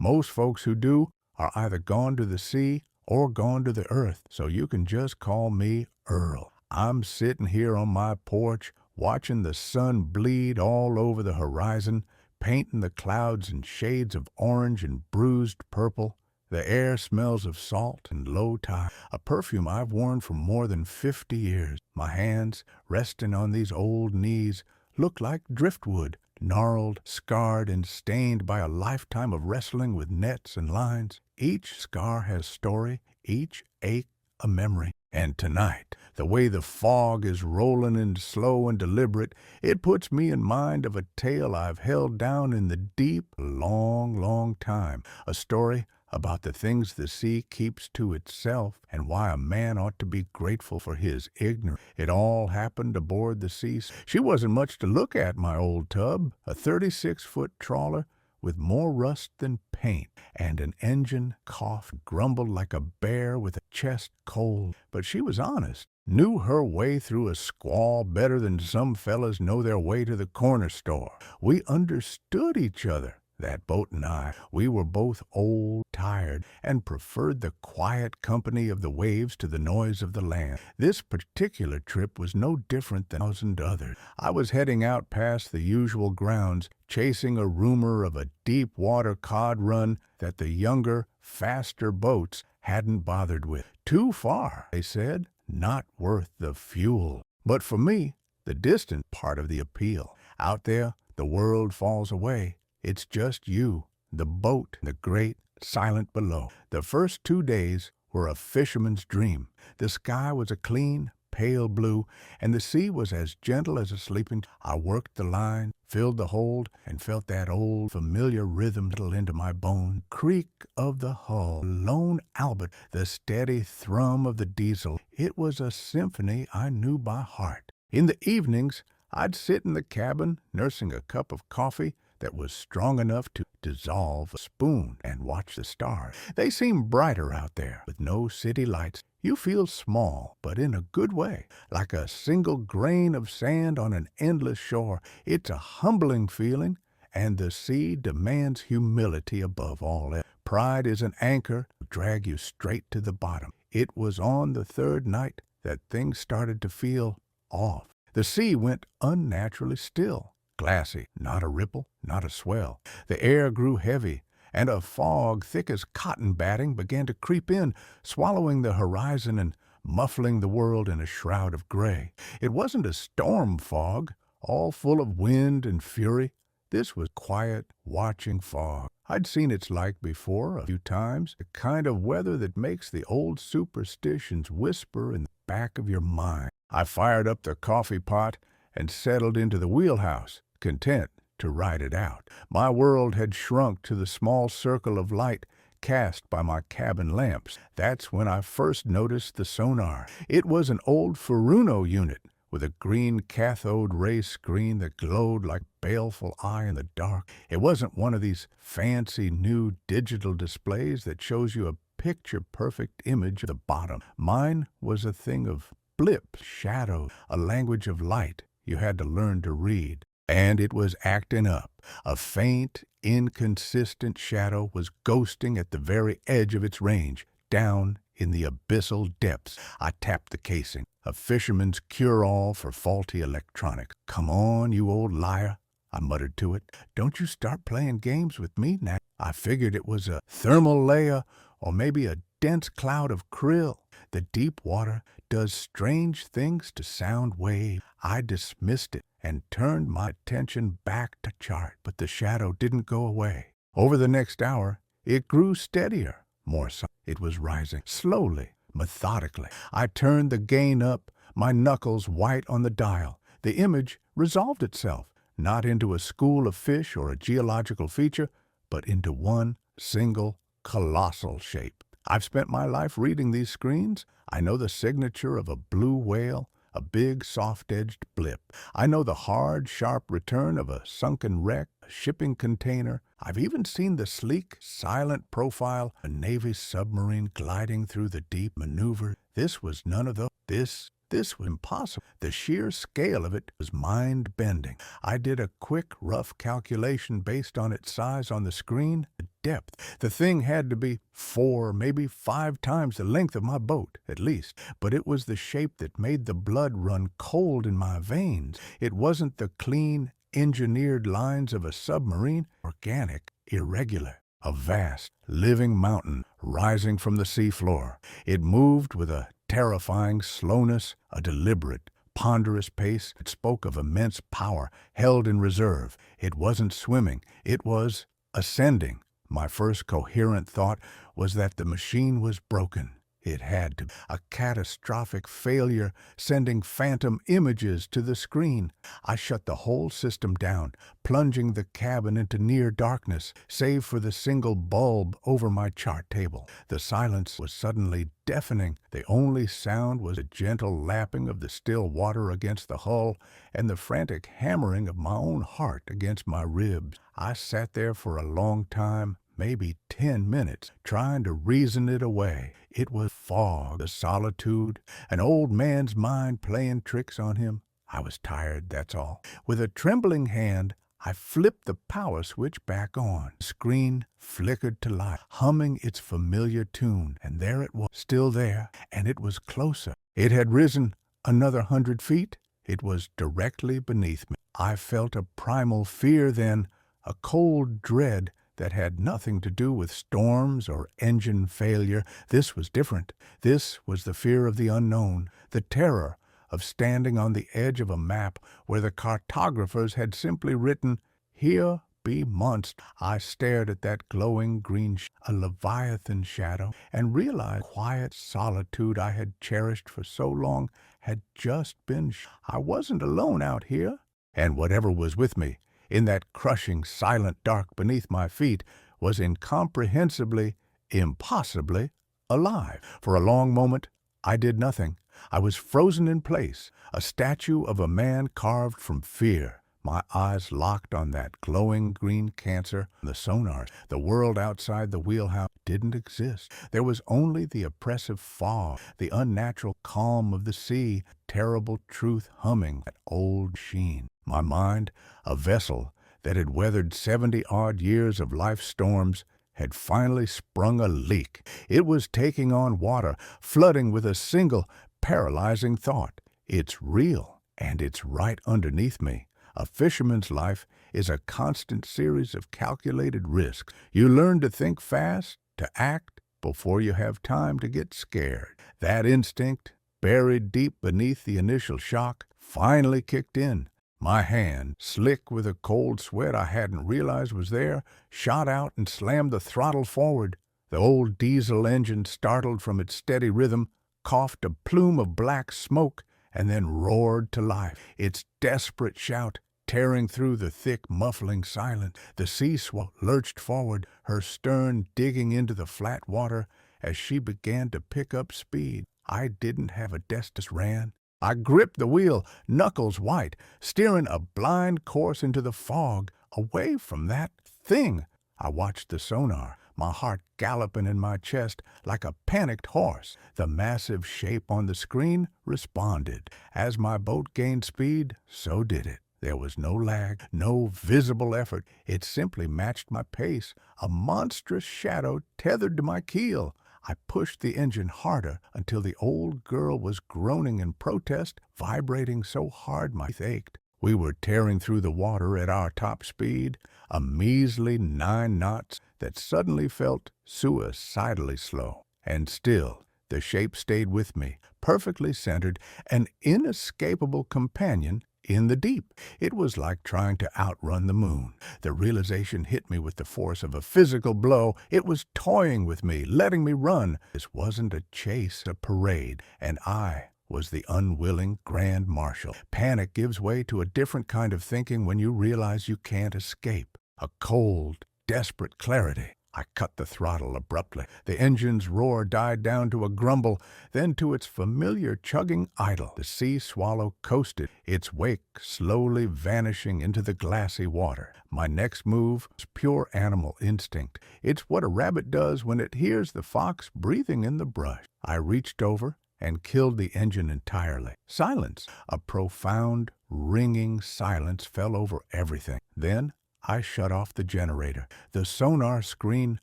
Most folks who do are either gone to the sea or gone to the earth, so you can just call me Earl. I'm sitting here on my porch, watching the sun bleed all over the horizon, painting the clouds in shades of orange and bruised purple. The air smells of salt and low tide, a perfume I've worn for more than 50 years. My hands, resting on these old knees, look like driftwood, gnarled, scarred, and stained by a lifetime of wrestling with nets and lines. Each scar has story, each ache a memory. And tonight, the way the fog is rolling in slow and deliberate, it puts me in mind of a tale I've held down in the deep a long, long time. A story about the things the sea keeps to itself and why a man ought to be grateful for his ignorance. It all happened aboard the sea. She wasn't much to look at, my old tub, a 36-foot trawler with more rust than paint, and an engine coughed, grumbled like a bear with a chest cold. But she was honest, knew her way through a squall better than some fellas know their way to the corner store. We understood each other. That boat and I, we were both old, tired, and preferred the quiet company of the waves to the noise of the land. This particular trip was no different than 1,000 others. I was heading out past the usual grounds, chasing a rumor of a deep-water cod run that the younger, faster boats hadn't bothered with. Too far, they said, not worth the fuel. But for me, the distant part of the appeal. Out there, the world falls away. It's just you, the boat, the great, silent below. The first 2 days were a fisherman's dream. The sky was a clean, pale blue, and the sea was as gentle as a sleeping. I worked the line, filled the hold, and felt that old familiar rhythm settle into my bone. Creak of the hull, lone Albert, the steady thrum of the diesel. It was a symphony I knew by heart. In the evenings, I'd sit in the cabin, nursing a cup of coffee that was strong enough to dissolve a spoon, and watch the stars. They seem brighter out there, with no city lights. You feel small, but in a good way, like a single grain of sand on an endless shore. It's a humbling feeling, and the sea demands humility above all else. Pride is an anchor to drag you straight to the bottom. It was on the third night that things started to feel off. The sea went unnaturally still. Glassy, not a ripple, not a swell. The air grew heavy, and a fog thick as cotton batting began to creep in, swallowing the horizon and muffling the world in a shroud of gray. It wasn't a storm fog, all full of wind and fury. This was quiet, watching fog. I'd seen its like before a few times, the kind of weather that makes the old superstitions whisper in the back of your mind. I fired up the coffee pot and settled into the wheelhouse, content to ride it out. My world had shrunk to the small circle of light cast by my cabin lamps. That's when I first noticed the sonar. It was an old Furuno unit with a green cathode ray screen that glowed like a baleful eye in the dark. It wasn't one of these fancy new digital displays that shows you a picture-perfect image of the bottom. Mine was a thing of blips, shadows, a language of light you had to learn to read. And it was acting up. A faint, inconsistent shadow was ghosting at the very edge of its range, down in the abyssal depths. I tapped the casing, a fisherman's cure-all for faulty electronics. "Come on, you old liar," I muttered to it. "Don't you start playing games with me now." I figured it was a thermal layer or maybe a dense cloud of krill. The deep water does strange things to sound waves. I dismissed it and turned my attention back to chart, but the shadow didn't go away. Over the next hour, it grew steadier, more so. It was rising, slowly, methodically. I turned the gain up, my knuckles white on the dial. The image resolved itself, not into a school of fish or a geological feature, but into one single, colossal shape. I've spent my life reading these screens. I know the signature of a blue whale, a big, soft-edged blip. I know the hard, sharp return of a sunken wreck, a shipping container. I've even seen the sleek, silent profile of a Navy submarine gliding through the deep maneuver. This was none of those. This was impossible. The sheer scale of it was mind-bending. I did a quick, rough calculation based on its size on the screen. The depth. The thing had to be 4, maybe 5 times the length of my boat, at least. But it was the shape that made the blood run cold in my veins. It wasn't the clean, engineered lines of a submarine. Organic, irregular. A vast, living mountain rising from the seafloor. It moved with a terrifying slowness, a deliberate, ponderous pace. It spoke of immense power held in reserve. It wasn't swimming, it was ascending. My first coherent thought was that the machine was broken. It had to be a catastrophic failure, sending phantom images to the screen. I shut the whole system down, plunging the cabin into near darkness, save for the single bulb over my chart table. The silence was suddenly deafening. The only sound was a gentle lapping of the still water against the hull and the frantic hammering of my own heart against my ribs. I sat there for a long time, maybe 10 minutes, trying to reason it away. It was fog, the solitude, an old man's mind playing tricks on him. I was tired, that's all. With a trembling hand, I flipped the power switch back on. The screen flickered to life, humming its familiar tune, and there it was, still there, and it was closer. It had risen another 100 feet. It was directly beneath me. I felt a primal fear then, a cold dread that had nothing to do with storms or engine failure. This was different. This was the fear of the unknown, the terror of standing on the edge of a map where the cartographers had simply written, "Here be monsters." I stared at that glowing green, a leviathan shadow, and realized the quiet solitude I had cherished for so long had just been. I wasn't alone out here, and whatever was with me, in that crushing, silent dark beneath my feet, was incomprehensibly, impossibly alive. For a long moment, I did nothing. I was frozen in place, a statue of a man carved from fear. My eyes locked on that glowing green cancer, the sonar. The world outside the wheelhouse didn't exist. There was only the oppressive fog, the unnatural calm of the sea, terrible truth humming that old sheen. My mind, a vessel that had weathered 70-odd years of life storms, had finally sprung a leak. It was taking on water, flooding with a single paralyzing thought. It's real, and it's right underneath me. A fisherman's life is a constant series of calculated risks. You learn to think fast, to act before you have time to get scared. That instinct, buried deep beneath the initial shock, finally kicked in. My hand, slick with a cold sweat I hadn't realized was there, shot out and slammed the throttle forward. The old diesel engine, startled from its steady rhythm, coughed a plume of black smoke and then roared to life, its desperate shout tearing through the thick, muffling silence. The sea swell lurched forward, her stern digging into the flat water as she began to pick up speed. I didn't have a destus ran. I gripped the wheel, knuckles white, steering a blind course into the fog, away from that thing. I watched the sonar, my heart galloping in my chest like a panicked horse. The massive shape on the screen responded. As my boat gained speed, so did it. There was no lag, no visible effort. It simply matched my pace, a monstrous shadow tethered to my keel. I pushed the engine harder until the old girl was groaning in protest, vibrating so hard my teeth ached. We were tearing through the water at our top speed, a measly 9 knots that suddenly felt suicidally slow. And still, the shape stayed with me, perfectly centered, an inescapable companion in the deep. It was like trying to outrun the moon. The realization hit me with the force of a physical blow. It was toying with me, letting me run. This wasn't a chase, a parade, and I was the unwilling grand marshal. Panic gives way to a different kind of thinking when you realize you can't escape. A cold, desperate clarity. I cut the throttle abruptly. The engine's roar died down to a grumble, then to its familiar chugging idle. The sea swallow coasted, its wake slowly vanishing into the glassy water. My next move was pure animal instinct. It's what a rabbit does when it hears the fox breathing in the brush. I reached over and killed the engine entirely. Silence, a profound, ringing silence fell over everything. Then I shut off the generator. The sonar screen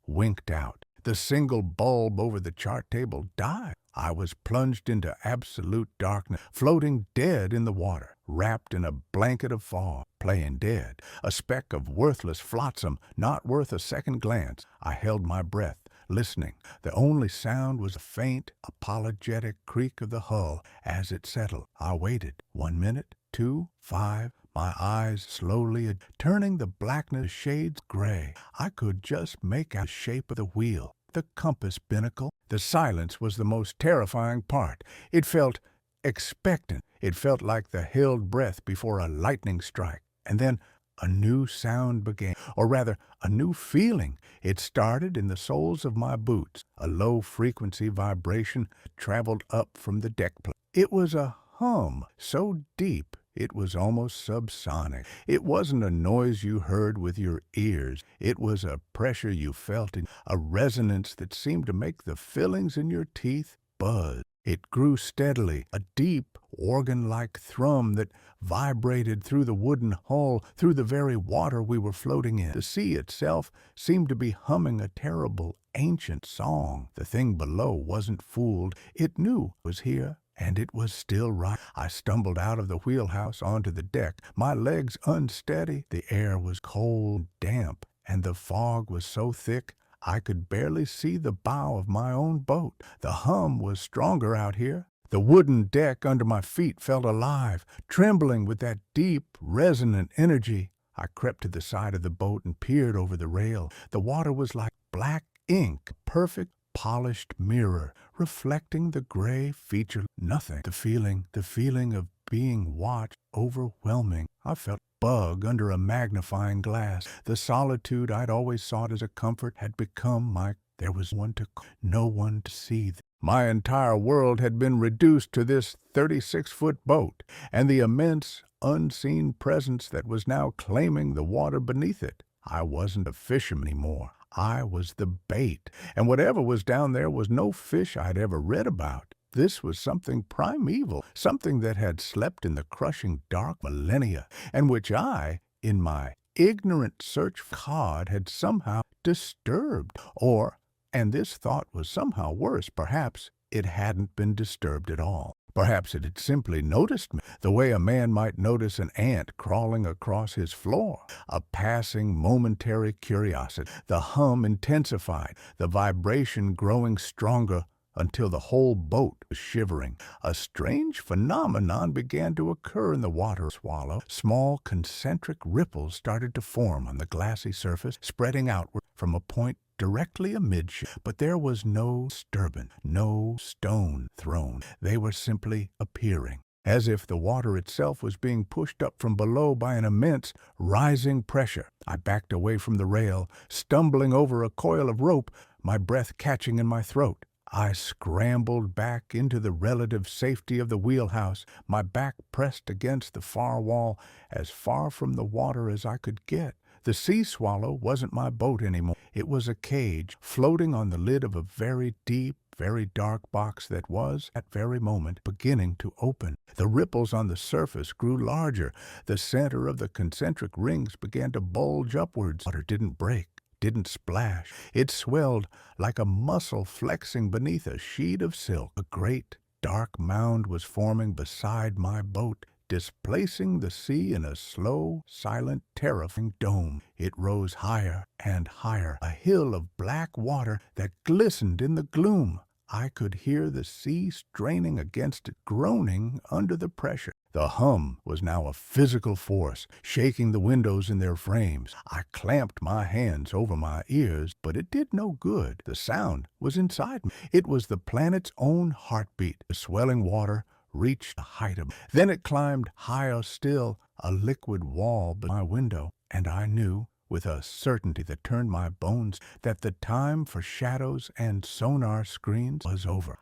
winked out. The single bulb over the chart table died. I was plunged into absolute darkness, floating dead in the water, wrapped in a blanket of fog, playing dead, a speck of worthless flotsam, not worth a second glance. I held my breath, listening. The only sound was a faint, apologetic creak of the hull as it settled. I waited. 1 minute, 2, 5. My eyes slowly turning the blackness shades gray. I could just make out the shape of the wheel, the compass binnacle. The silence was the most terrifying part. It felt expectant. It felt like the held breath before a lightning strike. And then a new sound began, or rather, a new feeling. It started in the soles of my boots. A low-frequency vibration traveled up from the deck plate. It was a hum so deep it was almost subsonic. It wasn't a noise you heard with your ears. It was a pressure you felt in, a resonance that seemed to make the fillings in your teeth buzz. It grew steadily, a deep, organ-like thrum that vibrated through the wooden hull, through the very water we were floating in. The sea itself seemed to be humming a terrible, ancient song. The thing below wasn't fooled. It knew it was here, and it was still right. I stumbled out of the wheelhouse onto the deck, my legs unsteady. The air was cold, damp, and the fog was so thick I could barely see the bow of my own boat. The hum was stronger out here. The wooden deck under my feet felt alive, trembling with that deep, resonant energy. I crept to the side of the boat and peered over the rail. The water was like black ink, perfect, polished mirror, reflecting the gray feature. Nothing. The feeling of being watched, overwhelming. I felt a bug under a magnifying glass. The solitude I'd always sought as a comfort had become my. There was no one to see. My entire world had been reduced to this 36-foot boat, and the immense, unseen presence that was now claiming the water beneath it. I wasn't a fisherman anymore. I was the bait, and whatever was down there was no fish I'd ever read about. This was something primeval, something that had slept in the crushing dark millennia, and which I, in my ignorant search for God, had somehow disturbed. And this thought was somehow worse, perhaps it hadn't been disturbed at all. Perhaps it had simply noticed me, the way a man might notice an ant crawling across his floor. A passing, momentary curiosity. The hum intensified, the vibration growing stronger until the whole boat was shivering. A strange phenomenon began to occur in the water swallow. Small concentric ripples started to form on the glassy surface, spreading outward from a point directly amidship. But there was no disturbance, no stone thrown. They were simply appearing, as if the water itself was being pushed up from below by an immense, rising pressure. I backed away from the rail, stumbling over a coil of rope, my breath catching in my throat. I scrambled back into the relative safety of the wheelhouse, my back pressed against the far wall, as far from the water as I could get. The Sea Swallow wasn't my boat anymore. It was a cage floating on the lid of a very deep, very dark box that was, at very moment, beginning to open. The ripples on the surface grew larger. The center of the concentric rings began to bulge upwards. Water didn't break, didn't splash. It swelled like a muscle flexing beneath a sheet of silk. A great, dark mound was forming beside my boat, displacing the sea in a slow, silent, terrifying dome. It rose higher and higher, a hill of black water that glistened in the gloom. I could hear the sea straining against it, groaning under the pressure. The hum was now a physical force, shaking the windows in their frames. I clamped my hands over my ears, but it did no good. The sound was inside me. It was the planet's own heartbeat. The swelling water reached the height of. Then it climbed higher still, a liquid wall by my window, and I knew, with a certainty that turned my bones, that the time for shadows and sonar screens was over.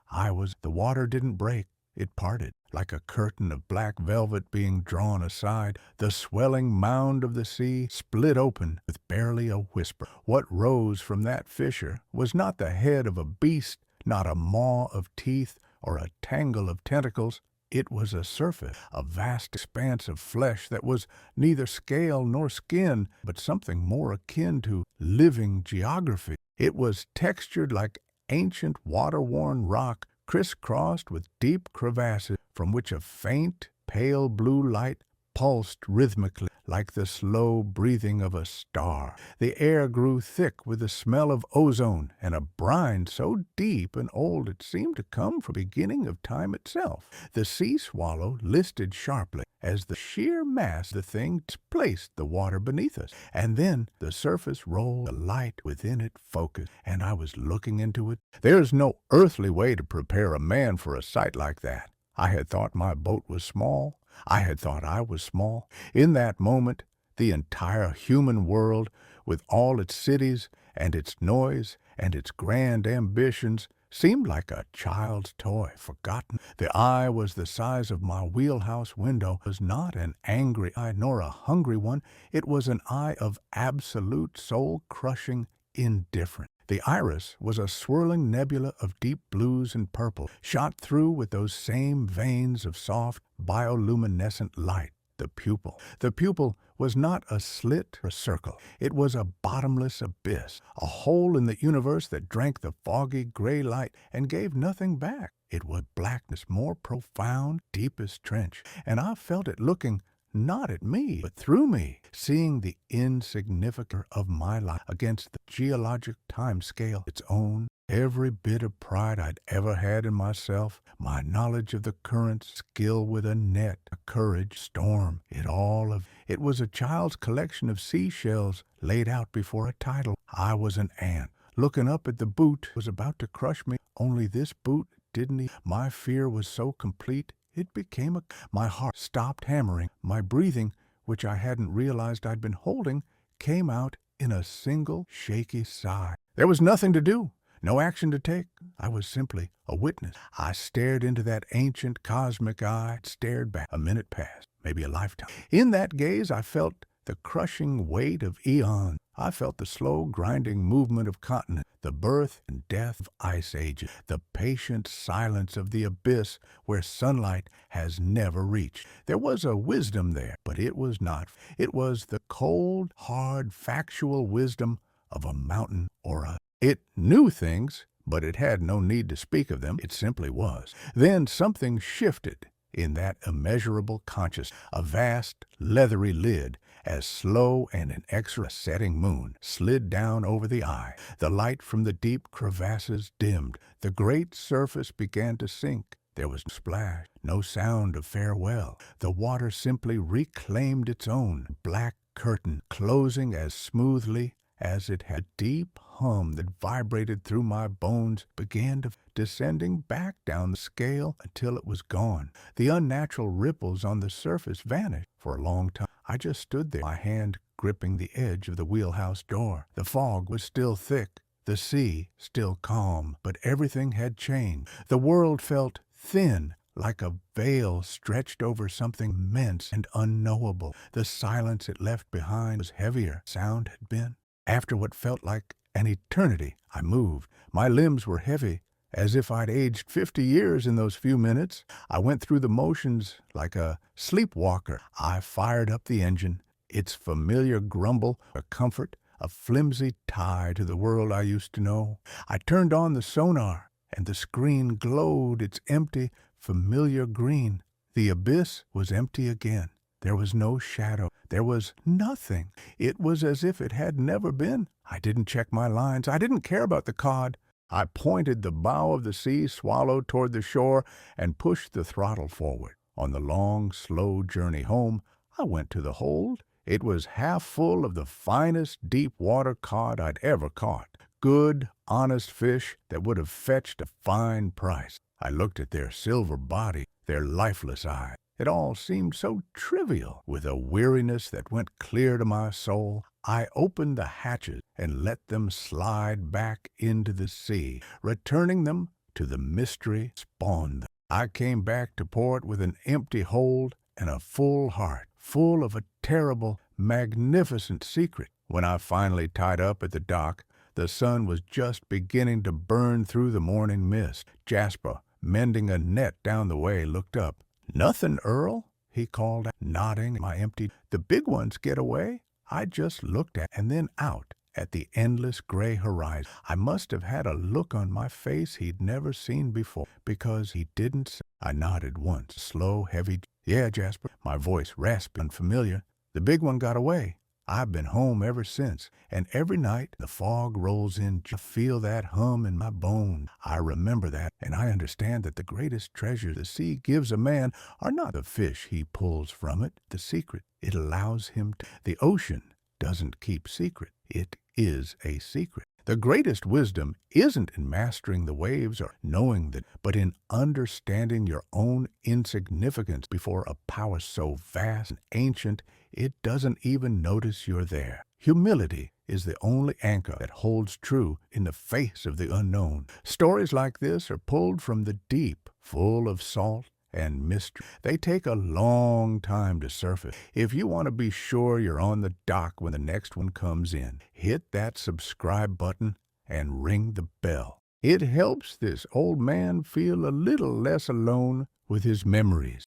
The water didn't break, it parted. Like a curtain of black velvet being drawn aside, the swelling mound of the sea split open with barely a whisper. What rose from that fissure was not the head of a beast, not a maw of teeth, or a tangle of tentacles. It was a surface, a vast expanse of flesh that was neither scale nor skin, but something more akin to living geography. It was textured like ancient water-worn rock, crisscrossed with deep crevasses from which a faint, pale blue light pulsed rhythmically like the slow breathing of a star. The air grew thick with the smell of ozone and a brine so deep and old it seemed to come from the beginning of time itself. The sea swallow listed sharply as the sheer mass of the thing displaced the water beneath us, and then the surface rolled, the light within it focused, and I was looking into it. There's no earthly way to prepare a man for a sight like that. I had thought my boat was small. I had thought I was small. In that moment, the entire human world, with all its cities and its noise and its grand ambitions, seemed like a child's toy, forgotten. The eye was the size of my wheelhouse window. It was not an angry eye nor a hungry one. It was an eye of absolute soul-crushing indifference. The iris was a swirling nebula of deep blues and purple, shot through with those same veins of soft, bioluminescent light. The pupil was not a slit or circle. It was a bottomless abyss, a hole in the universe that drank the foggy gray light and gave nothing back. It was blackness more profound, deepest trench, and I felt it looking not at me, but through me, seeing the insignificance of my life against the geologic time scale, its own. Every bit of pride I'd ever had in myself, my knowledge of the currents, skill with a net, a courage, storm, it was a child's collection of seashells laid out before a tidal. I was an ant, looking up at the boot was about to crush me, only this boot didn't. My fear was so complete, it became my heart stopped hammering. My breathing, which I hadn't realized I'd been holding, came out in a single shaky sigh. There was nothing to do, no action to take. I was simply a witness. I stared into that ancient cosmic eye, stared back. A minute passed, maybe a lifetime. In that gaze, I felt the crushing weight of eons. I felt the slow, grinding movement of continents, the birth and death of ice ages, the patient silence of the abyss where sunlight has never reached. There was a wisdom there, but it was not. It was the cold, hard, factual wisdom of a mountain or a... It knew things, but it had no need to speak of them. It simply was. Then something shifted in that immeasurable consciousness. A vast, leathery lid, as slow and inexorable as a setting moon, slid down over the eye. The light from the deep crevasses dimmed. The great surface began to sink. There was no splash, no sound of farewell. The water simply reclaimed its own black curtain, closing as smoothly as it had. A deep hum that vibrated through my bones began descending back down the scale until it was gone. The unnatural ripples on the surface vanished. For a long time, I just stood there, my hand gripping the edge of the wheelhouse door. The fog was still thick, the sea still calm, but everything had changed. The world felt thin, like a veil stretched over something immense and unknowable. The silence it left behind was heavier than sound had been. After what felt like an eternity, I moved. My limbs were heavy, as if I'd aged 50 years in those few minutes. I went through the motions like a sleepwalker. I fired up the engine, its familiar grumble, a comfort, a flimsy tie to the world I used to know. I turned on the sonar, and the screen glowed its empty, familiar green. The abyss was empty again. There was no shadow. There was nothing. It was as if it had never been. I didn't check my lines. I didn't care about the cod. I pointed the bow of the sea swallow toward the shore and pushed the throttle forward. On the long, slow journey home, I went to the hold. It was half full of the finest deep-water cod I'd ever caught. Good, honest fish that would have fetched a fine price. I looked at their silver body, their lifeless eyes. It all seemed so trivial. With a weariness that went clear to my soul, I opened the hatches and let them slide back into the sea, returning them to the mystery spawned them. I came back to port with an empty hold and a full heart, full of a terrible, magnificent secret. When I finally tied up at the dock, the sun was just beginning to burn through the morning mist. Jasper, mending a net down the way, looked up. "Nothing, Earl," he called, nodding my empty. "The big ones get away." I just looked at and then out at the endless gray horizon. I must have had a look on my face he'd never seen before, because he didn't say. I nodded once, slow, heavy. "Yeah, Jasper," my voice raspy, unfamiliar. "The big one got away. I've been home ever since, and every night the fog rolls in. I feel that hum in my bones. I remember that, and I understand that the greatest treasure the sea gives a man are not the fish he pulls from it, the secret it allows him to. The ocean doesn't keep secret. It is a secret. The greatest wisdom isn't in mastering the waves or knowing that, but in understanding your own insignificance before a power so vast and ancient it doesn't even notice you're there. Humility is the only anchor that holds true in the face of the unknown. Stories like this are pulled from the deep, full of salt and mystery. They take a long time to surface. If you want to be sure you're on the dock when the next one comes in, hit that subscribe button and ring the bell. It helps this old man feel a little less alone with his memories.